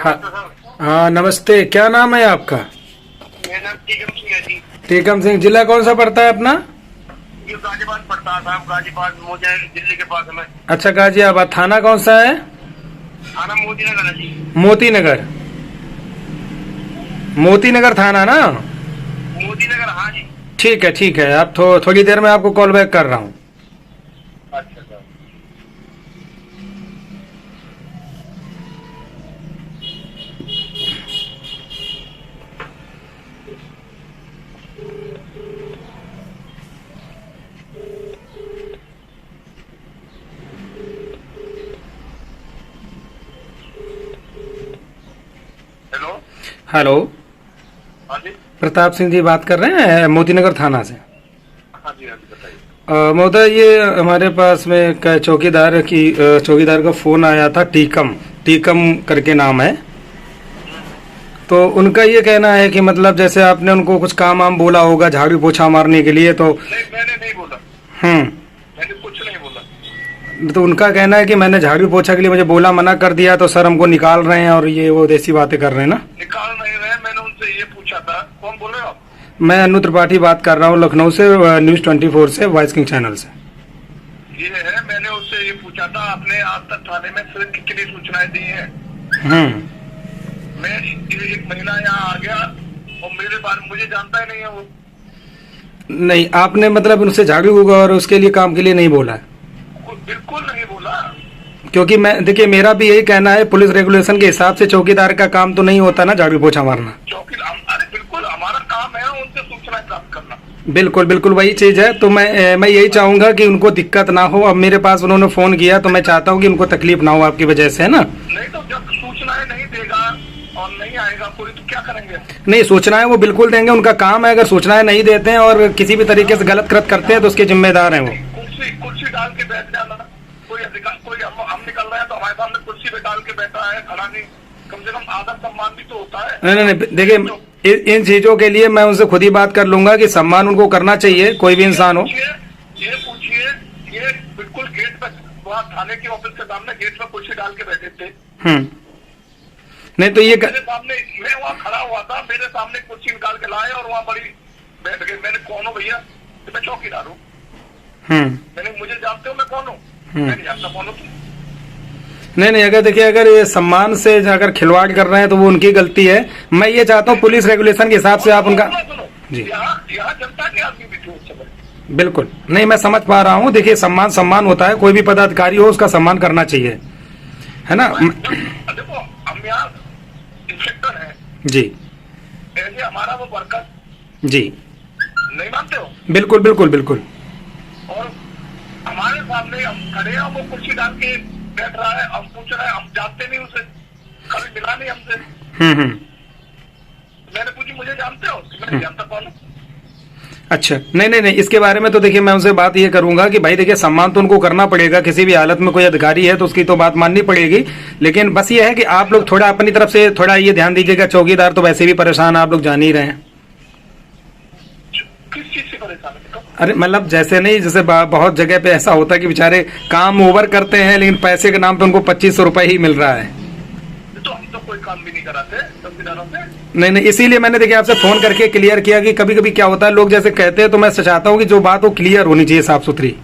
हाँ नमस्ते सर। हाँ नमस्ते, क्या नाम है आपका? मेरा नाम टीकम सिंह है जी। टीकम सिंह, जिला कौन सा पड़ता है अपना? ये गाजीबाद पड़ता है साहब, गाजीबाद मुझे दिल्ली के पास में। अच्छा, गाजियाबाद। थाना कौन सा है? थाना मोदी नगर है जी। मोती नगर। मोती नगर थाना ना? मोदी नगर, हाँ जी। ठीक है, आप थोड़ी देर में आपको कॉल बैक कर रहा हूँ। अच्छा सर। हेलो। हेलो, हाँ जी। प्रताप सिंह जी बात कर रहे हैं मोती नगर थाना से। हाँ जी, हाँ जी, बताइए। महोदय, ये हमारे पास में एक चौकीदार का फोन आया था। टीकम टीकम करके नाम है। तो उनका ये कहना है कि मतलब जैसे आपने उनको कुछ काम वाम बोला होगा झाड़ू पोछा मारने के लिए, तो नहीं, मैंने नहीं बोला। हम्म मैंने कुछ नहीं बोला। तो उनका कहना है कि मैंने झाड़ू पोछा के लिए मुझे बोला, मना कर दिया, तो सर हमको निकाल रहे हैं और ये वो देसी बातें कर रहे हैं ना। निकाल नहीं रहे, मैंने उनसे ये पूछा था। कौन बोल रहे हो आप? मैं अनु त्रिपाठी बात कर रहा हूँ, लखनऊ से, न्यूज 24 से, वॉइस किंग चैनल से। ये है, मैंने उससे ये पूछा था, आपने आज तक थाने में सिर्फ कितनी सूचनाएं दी हैं? हम्म मैं एक महीना यहाँ आ गया और मेरे बारे में मुझे जानता ही नहीं है वो। नहीं, आपने मतलब उनसे झाड़ू और उसके लिए काम के लिए नहीं बोला है? बिल्कुल नहीं बोला। क्योंकि मैं देखिए, मेरा भी यही कहना है, पुलिस रेगुलेशन के हिसाब से चौकीदार का काम तो नहीं होता ना झाड़ू पोछा मारना। अरे बिल्कुल हमारा काम है उनसे सूचनाएं प्राप्त करना। बिल्कुल बिल्कुल वही चीज है। तो मैं यही चाहूंगा कि उनको दिक्कत ना हो। अब मेरे पास उन्होंने फोन किया तो मैं चाहता हूँ कि उनको तकलीफ ना हो आपकी वजह से, है ना। नहीं तो जब सूचनाएं नहीं देगा और नहीं आएगा कोई, तो क्या करेंगे? नहीं, सूचनाएं वो बिल्कुल देंगे, उनका काम है। अगर सूचनाएं नहीं देते हैं और किसी भी तरीके से गलत कृत करते हैं तो उसके जिम्मेदार हैं वो। कुर्सी कुर्सी डाल के बैठ जाना। कोई अधिकार, कोई हम निकल रहे हैं तो हमारे सामने कुर्सी पे डाल के बैठा है, खड़ा नहीं। कम से कम आदर सम्मान भी तो होता है। नहीं, देखिए, इन चीजों के लिए मैं उनसे खुद ही बात कर लूंगा कि सम्मान उनको करना चाहिए, कोई भी इंसान हो। ये पूछिए, ये बिल्कुल गेट पे, वहाँ थाने के ऑफिस के सामने गेट पे कुर्सी डाल के बैठे थे। नहीं तो ये मेरे सामने, मैं वहाँ खड़ा हुआ था, मेरे सामने कुर्सी निकाल के लाए और वहाँ बड़ी बैठ गए। मैंने, कौन हो भैया? तो मैं चौकीदार हूँ। मैंने, मुझे जानते हो मैं कौन हूँ? मैं नहीं जानता कौन हो तुम। नहीं, अगर देखिए, अगर ये सम्मान से अगर खिलवाड़ कर रहे हैं तो वो उनकी गलती है। मैं ये चाहता हूँ पुलिस रेगुलेशन के हिसाब से आप उनका जी। यहाँ जनता के आदमी भी थे उस समय। बिल्कुल, नहीं मैं समझ पा रहा हूँ। देखिए, सम्मान होता है, कोई भी पदाधिकारी हो उसका सम्मान करना चाहिए, है ना। देखो, हम यहाँ इंस्पेक्टर है जी ऐसे, हमारा वो वर्कर जी, नहीं मानते हो? बिल्कुल बिल्कुल बिल्कुल। और हमारे सामने हम खड़े हैं, वो कुर्सी डाल के बैठ रहा है, हम पूछ रहे हैं, हम जानते नहीं उसे, कभी मिला नहीं हमसे। मैंने पूछी, मुझे जानते हो? मैं नहीं जानता कौन हूँ। अच्छा, नहीं, इसके बारे में तो देखिए मैं उनसे बात ये करूंगा कि भाई देखिए, सम्मान तो उनको करना पड़ेगा, किसी भी हालत में कोई अधिकारी है तो उसकी तो बात माननी पड़ेगी। लेकिन बस ये है कि आप लोग थोड़ा अपनी तरफ से थोड़ा ये ध्यान दीजिएगा। चौकीदार तो वैसे भी परेशान, आप लोग जान ही रहे हैं। किस चीज से परेशान है? अरे मतलब जैसे नहीं, जैसे बहुत जगह पे ऐसा होता है कि बेचारे काम ओवर करते हैं लेकिन पैसे के नाम पे उनको 2500 रुपए ही मिल रहा है। तो हम तो कोई काम भी नहीं कराते चौकीदारों से। नहीं, इसीलिए मैंने देखिए आपसे फोन करके क्लियर किया कि कभी कभी क्या होता है, लोग जैसे कहते हैं, तो मैं चाहता हूँ कि जो बात वो क्लियर होनी चाहिए, साफ सुथरी।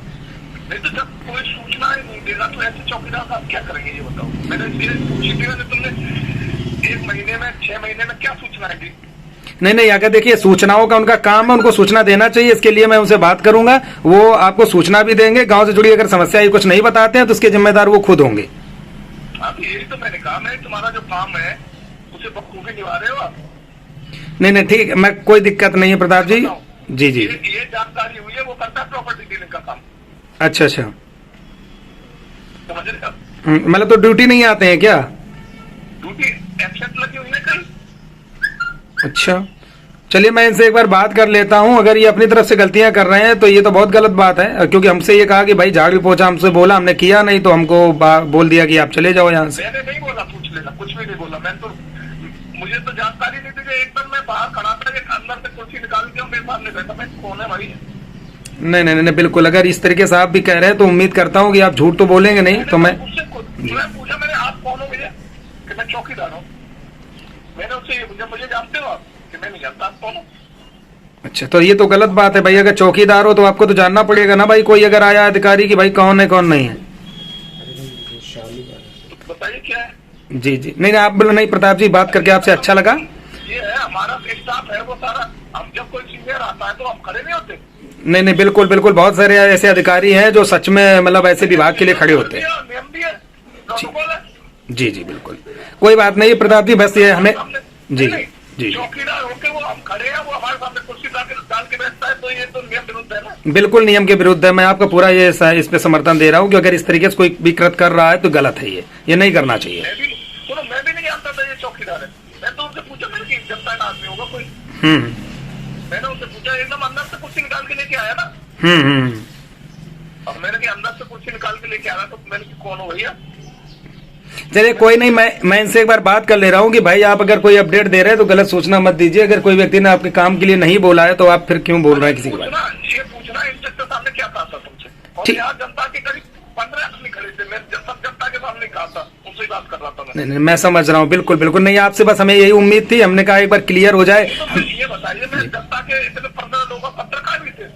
नहीं तो जब कोई सूचना ही नहीं देगा तो ऐसे चौकीदार साहब क्या करेंगे ये बताओ? मैंने ये पूछी थी, तुमने 1 महीने में, 6 महीने में क्या सूचनाएं दी? नहीं, अगर देखिए सूचनाओं का उनका काम है, उनको सूचना देना चाहिए। इसके लिए मैं उनसे बात करूंगा, वो आपको सूचना भी देंगे। गांव से जुड़ी अगर समस्या कुछ नहीं बताते हैं तो उसके जिम्मेदार वो खुद होंगे। अब यही तो मैंने कहा, मैं तुम्हारा जो काम है उसे बखूबी निभा रहे हो आप। नहीं, ठीक है, मैं कोई दिक्कत नहीं है प्रताप जी। जी ये जानकारी हुई है, वो करता है प्रॉपर्टी डीलिंग का काम। अच्छा, समझ रहे हो? मतलब तो ड्यूटी नहीं आते हैं क्या? ड्यूटी एब्सेंट लगी हुई है कल। अच्छा, चलिए मैं इनसे एक बार बात कर लेता हूँ। अगर ये अपनी तरफ से गलतियां कर रहे हैं तो ये तो बहुत गलत बात है, क्योंकि हमसे ये कहा कि भाई झाड़ू पोछा हमसे बोला, हमने किया नहीं, तो हमको बोल दिया कि आप चले जाओ यहाँ से। मैंने नहीं बोला, पूछ लेना, कुछ भी नहीं बोला। मैं तो, मुझे तो जानकारी नहीं थी। एकदम मैं बाहर खड़ा था, अंदर से कुर्सी निकाल दिया, मेरे सामने बैठा। मैं कौन है भाई? नहीं, बिल्कुल। अगर इस तरीके से आप भी कह रहे हैं तो उम्मीद करता हूँ कि आप झूठ तो बोलेंगे नहीं। तो मैं पूछा, मैंने आप कौन हो भैया? कि मैं चौकीदार हूँ। मैंने उससे मुझे जानते हो आप कि मैं नहीं जानता आप कौन हो? अच्छा, तो ये तो गलत बात है भाई। अगर चौकीदार हो तो आपको तो जानना पड़ेगा ना भाई, कोई अगर आया अधिकारी कि भाई कौन है कौन नहीं है। तो बताइए क्या है? जी जी, नहीं नहीं, आप बोलो। नहीं प्रताप जी, बात करके आपसे अच्छा लगा। ये है हमारा स्टाफ है वो सारा, हम जब कोई सीनियर आता है तो हम खड़े नहीं होते। नहीं नहीं, बिल्कुल बिल्कुल, बहुत सारे ऐसे अधिकारी हैं जो सच में मतलब ऐसे विभाग के लिए खड़े होते हैं। नियम भी है, प्रोटोकॉल है। जी जी बिल्कुल, कोई बात नहीं प्रताप जी, बस ये हमें जी जी चौकीदार होके वो हम खड़े हैं, वो हमारे सामने कुर्सी डाल के बैठता है, तो ये तो नियम विरुद्ध है ना। बिल्कुल नियम के विरुद्ध है। मैं आपका पूरा ये इस पे समर्थन दे रहा हूँ कि अगर इस तरीके से कोई भी कृत कर रहा है तो गलत है, ये नहीं करना चाहिए। मैं भी नहीं जानता था ये चौकीदार है। मैं तो उनसे पूछा, मैंने कि जनता का आदमी होगा कोई। मैंने उनसे पूछा, एकदम अंदर से कुर्सी निकाल के लेके आया ना। अब मैंने कि अंदर से कुर्सी निकाल के लेके आया, तो मैंने कि कौन हो भैया? चलिए कोई नहीं, मैं इनसे एक बार बात कर ले रहा हूँ कि भाई आप अगर कोई अपडेट दे रहे हैं तो गलत सूचना मत दीजिए। अगर कोई व्यक्ति ने आपके काम के लिए नहीं बोला है तो आप फिर क्यों बोल रहे हैं किसी के बारे में? ये पूछना इंस्पेक्टर साहब ने क्या कहा था तुमसे? और यहाँ जनता के करीब 15 आदमी खड़े थे, मैं सब जनता के सामने कहा था, उनसे बात कर रहा था मैं। नहीं, मैं समझ रहा हूँ, बिल्कुल बिल्कुल। नहीं, आपसे बस हमें यही उम्मीद थी, हमने कहा एक बार क्लियर हो जाए। तो ये बताइए, मैं जनता के इतने 15 लोग पत्रकार भी थे।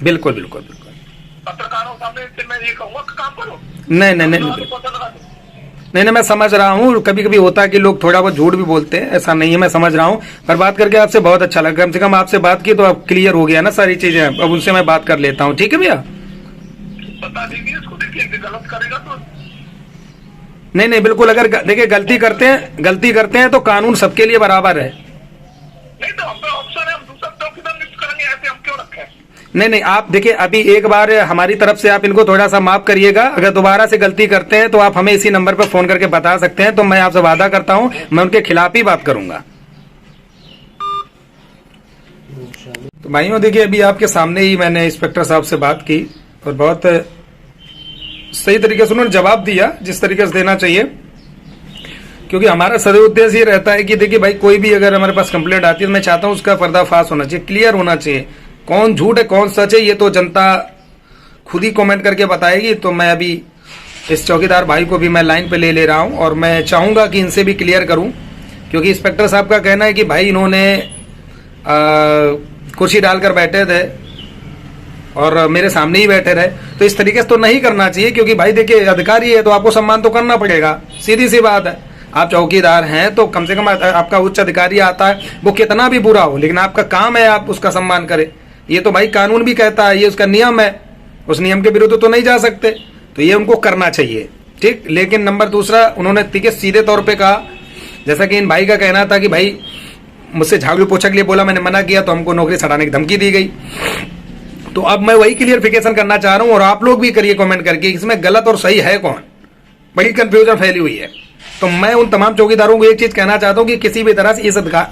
बिल्कुल बिल्कुल बिल्कुल, पत्रकारों सामने मैं ये कहूँगा काम करो। नहीं नहीं नहीं नहीं नहीं, मैं समझ रहा हूँ। कभी कभी होता है कि लोग थोड़ा बहुत झूठ भी बोलते हैं, ऐसा नहीं है, मैं समझ रहा हूँ। पर बात करके आपसे बहुत अच्छा लगा, कम से कम आपसे बात की तो अब क्लियर हो गया ना सारी चीजें। अब उनसे मैं बात कर लेता हूँ, ठीक है भैया? बता दीजिए इसको, देखिए गलत करेगा तो। नहीं नहीं बिल्कुल, अगर देखिए गलती करते हैं तो कानून सबके लिए बराबर है। नहीं तो हम पे ऑप्शन है, हम दूसरा चौकीदार नियुक्त करेंगे, ऐसे हम क्यों रखें? नहीं नहीं, आप देखिए अभी एक बार हमारी तरफ से आप इनको थोड़ा सा माफ करिएगा। अगर दोबारा से गलती करते हैं तो आप हमें इसी नंबर पर फोन करके बता सकते हैं। तो मैं आपसे वादा करता हूं मैं उनके खिलाफ ही बात करूंगा। तो भाइयों देखिए, अभी आपके सामने ही मैंने इंस्पेक्टर साहब से बात की और बहुत सही तरीके से उन्होंने जवाब दिया, जिस तरीके से देना चाहिए। क्योंकि हमारा सदैव उद्देश्य ये रहता है कि देखिए भाई, कोई भी अगर हमारे पास कंप्लेंट आती है तो मैं चाहता हूं उसका पर्दाफाश होना चाहिए, क्लियर होना चाहिए। कौन झूठ है कौन सच है ये तो जनता खुद ही कमेंट करके बताएगी। तो मैं अभी इस चौकीदार भाई को भी मैं लाइन पे ले रहा हूं और मैं चाहूंगा कि इनसे भी क्लियर करूं। क्योंकि इंस्पेक्टर साहब का कहना है कि भाई इन्होंने कुर्सी डालकर बैठे थे और मेरे सामने ही बैठे रहे, तो इस तरीके से तो नहीं करना चाहिए। क्योंकि भाई देखिए, अधिकारी है तो आपको सम्मान तो करना पड़ेगा, सीधी सी बात है। आप चौकीदार हैं तो कम से कम आपका उच्च अधिकारी आता है, वो कितना भी बुरा हो, लेकिन आपका काम है आप उसका सम्मान करें। ये तो भाई कानून भी कहता है, ये उसका नियम है, उस नियम के विरुद्ध तो नहीं जा सकते। तो ये उनको करना चाहिए, ठीक। लेकिन नंबर दूसरा, उन्होंने सीधे तौर पे कहा, जैसा कि इन भाई का कहना था कि भाई मुझसे झाड़ू पोछा के लिए बोला, मैंने मना किया तो हमको नौकरी से हटाने की धमकी दी गई। तो अब मैं वही क्लियरिफिकेशन करना चाह रहा हूं और आप लोग भी करिए कमेंट करके, इसमें गलत और सही है कौन। बड़ी कंफ्यूजन फैली हुई है। तो मैं उन तमाम चौकीदारों को एक चीज कहना चाहता हूं कि किसी भी तरह से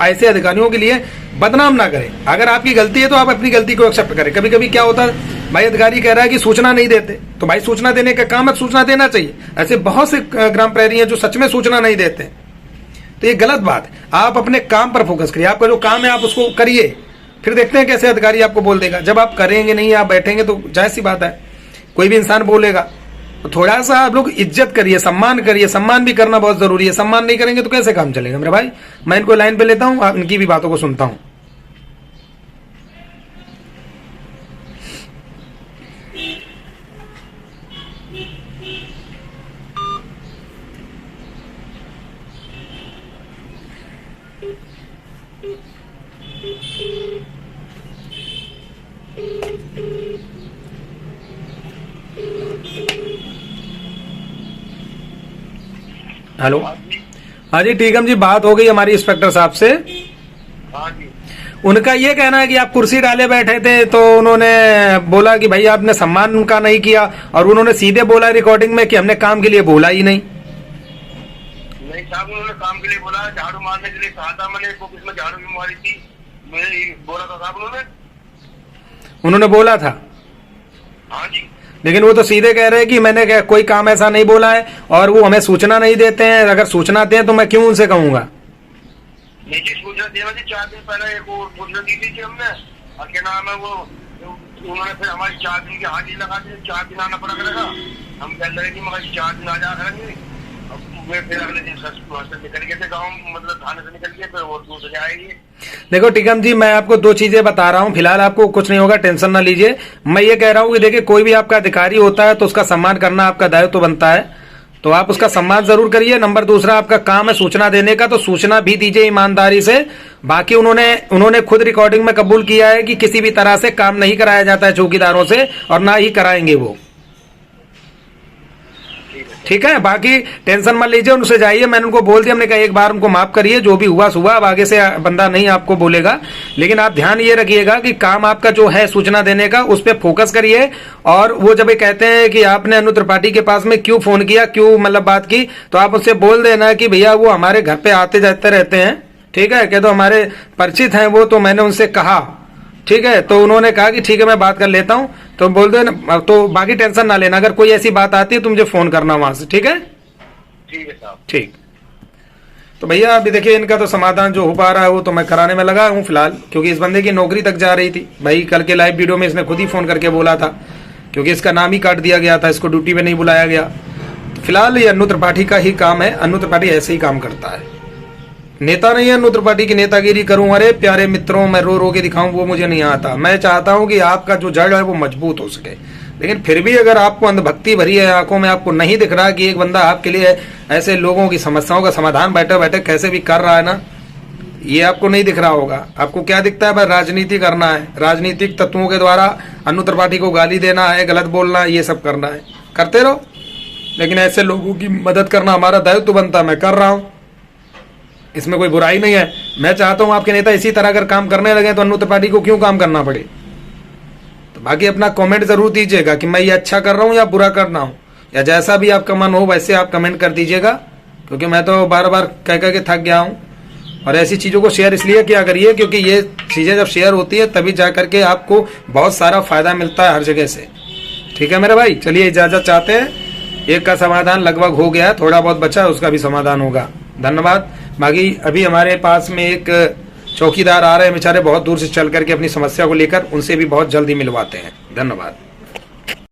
ऐसे अधिकारियों के लिए बदनाम ना करें। अगर आपकी गलती है तो आप अपनी गलती को एक्सेप्ट करें। कभी कभी क्या होता है, भाई अधिकारी कह रहा है कि सूचना नहीं देते, तो भाई सूचना देने का काम है, सूचना देना चाहिए। ऐसे बहुत से ग्राम प्रहरी हैं जो सच में सूचना नहीं देते, तो ये गलत बात है। आप अपने काम पर फोकस करिए, आपका जो काम है आप उसको करिए, फिर देखते हैं कैसे अधिकारी आपको बोल देगा। जब आप करेंगे नहीं, आप बैठेंगे तो जाहिर सी बात है कोई भी इंसान बोलेगा। तो थोड़ा सा आप लोग इज्जत करिए, सम्मान करिए। सम्मान भी करना बहुत जरूरी है, सम्मान नहीं करेंगे तो कैसे काम चलेगा मेरे भाई। मैं इनको लाइन पे लेता हूं, आप इनकी भी बातों को सुनता हूं। हेलो, हाँ जी टीकम जी, बात हो गई हमारी इंस्पेक्टर साहब से। हाँ जी। उनका ये कहना है कि आप कुर्सी डाले बैठे थे, तो उन्होंने बोला कि भाई आपने सम्मान उनका नहीं किया, और उन्होंने सीधे बोला रिकॉर्डिंग में कि हमने काम के लिए बोला ही नहीं। नहीं साहब, उन्होंने काम के लिए बोला, झाड़ू मारने के लिए कहा था मैंने, ऑफिस में झाड़ू भी मारी थी, मैंने बोला था साहब उन्होंने बोला था। हाँ जी। लेकिन वो तो सीधे कह रहे हैं कि मैंने कोई काम ऐसा नहीं बोला है, और वो हमें सूचना नहीं देते हैं। अगर सूचना दें तो मैं क्यों उनसे कहूंगा। नीचे सूचना देना थी, 4 दिन पहले एक सूचना दी थी हमने, और क्या नाम है वो, उन्होंने फिर हमारी 4 दिन की हाजिरी लगा दी, 4 दिन आना पड़ा करेगा। हम कह रहे कि मगर 4 दिन आ जा करेंगे, वे फिर अगले दिन वहाँ से निकल गए थे गाँव, मतलब थाने से निकल गए, फिर वो दूसरे आएगी। देखो टिकम जी, मैं आपको दो चीजें बता रहा हूँ, फिलहाल आपको कुछ नहीं होगा, टेंशन ना लीजिए। मैं ये कह रहा हूँ कि देखिए, कोई भी आपका अधिकारी होता है तो उसका सम्मान करना आपका दायित्व तो बनता है, तो आप उसका सम्मान जरूर करिए। नंबर दूसरा, आपका काम है सूचना देने का, तो सूचना भी दीजिए ईमानदारी से। बाकी उन्होंने खुद रिकॉर्डिंग में कबूल किया है कि किसी भी तरह से काम नहीं कराया जाता है चौकीदारों से, और ना ही कराएंगे वो। ठीक है, बाकी टेंशन मत लीजिए, उनसे जाइए, मैंने उनको बोल दिया, हमने कहा एक बार उनको माफ करिए, जो भी हुआ सुबह, अब आगे से बंदा नहीं आपको बोलेगा। लेकिन आप ध्यान ये रखिएगा कि काम आपका जो है सूचना देने का, उस पर फोकस करिए। और वो जब ये कहते हैं कि आपने अनु त्रिपाठी के पास में क्यों फोन किया, क्यों मतलब बात की, तो आप उससे बोल देना कि भैया वो हमारे घर पे आते जाते रहते हैं, ठीक है, क्या तो हमारे परिचित हैं वो, तो मैंने उनसे कहा, ठीक है, तो उन्होंने कहा कि ठीक है मैं बात कर लेता हूं, तो बोल दो ना। तो बाकी टेंशन ना लेना, अगर कोई ऐसी बात आती है तो मुझे फोन करना वहां से, ठीक है? ठीक है साहब। ठीक। तो भैया अभी देखिए, इनका तो समाधान जो हो पा रहा है वो तो मैं कराने में लगा हूं फिलहाल, क्योंकि इस बंदे की नौकरी तक जा रही थी भाई। कल के लाइव वीडियो में इसने खुद ही फोन करके बोला था, क्योंकि इसका नाम ही काट दिया गया था, इसको ड्यूटी पे नहीं बुलाया गया। तो फिलहाल ये अनु त्रिपाठी का ही काम है, अनु त्रिपाठी ऐसे ही काम करता है, नेता नहीं है अनु त्रिपाठी की नेतागिरी करूं, अरे प्यारे मित्रों मैं रो रो के दिखाऊं, वो मुझे नहीं आता। मैं चाहता हूं कि आपका जो जड़ है वो मजबूत हो सके, लेकिन फिर भी अगर आपको अंधभक्ति भरी है आंखों में, आपको नहीं दिख रहा कि एक बंदा आपके लिए ऐसे लोगों की समस्याओं का समाधान बैठे बैठे कैसे भी कर रहा है ना, ये आपको नहीं दिख रहा होगा। आपको क्या दिखता है, भाई राजनीति करना है, राजनीतिक तत्वों के द्वारा अनु त्रिपाठी को गाली देना है, गलत बोलना है, ये सब करना है, करते रहो। लेकिन ऐसे लोगों की मदद करना हमारा दायित्व बनता है, मैं कर रहा हूं, इसमें कोई बुराई नहीं है। मैं चाहता हूं आपके नेता इसी तरह अगर काम करने लगे तो अनु त्रिपाठी को क्यों काम करना पड़े। तो बाकी अपना कमेंट जरूर दीजिएगा कि मैं ये अच्छा कर रहा हूं या बुरा कर रहा हूं, या जैसा भी आपका मन हो वैसे आप कमेंट कर दीजिएगा, क्योंकि मैं तो बार बार कह कह के थक गया हूं। और ऐसी चीज़ों को शेयर इसलिए किया करिए क्योंकि ये चीज़ें जब शेयर होती है तभी जा करके आपको बहुत सारा फायदा मिलता है हर जगह से। ठीक है मेरे भाई, चलिए इजाज़त चाहते हैं। एक का समाधान लगभग हो गया, थोड़ा बहुत बचा है, उसका भी समाधान होगा। धन्यवाद। बाकी अभी हमारे पास में एक चौकीदार आ रहे हैं, बेचारे बहुत दूर से चल करके अपनी समस्या को लेकर, उनसे भी बहुत जल्दी मिलवाते हैं। धन्यवाद।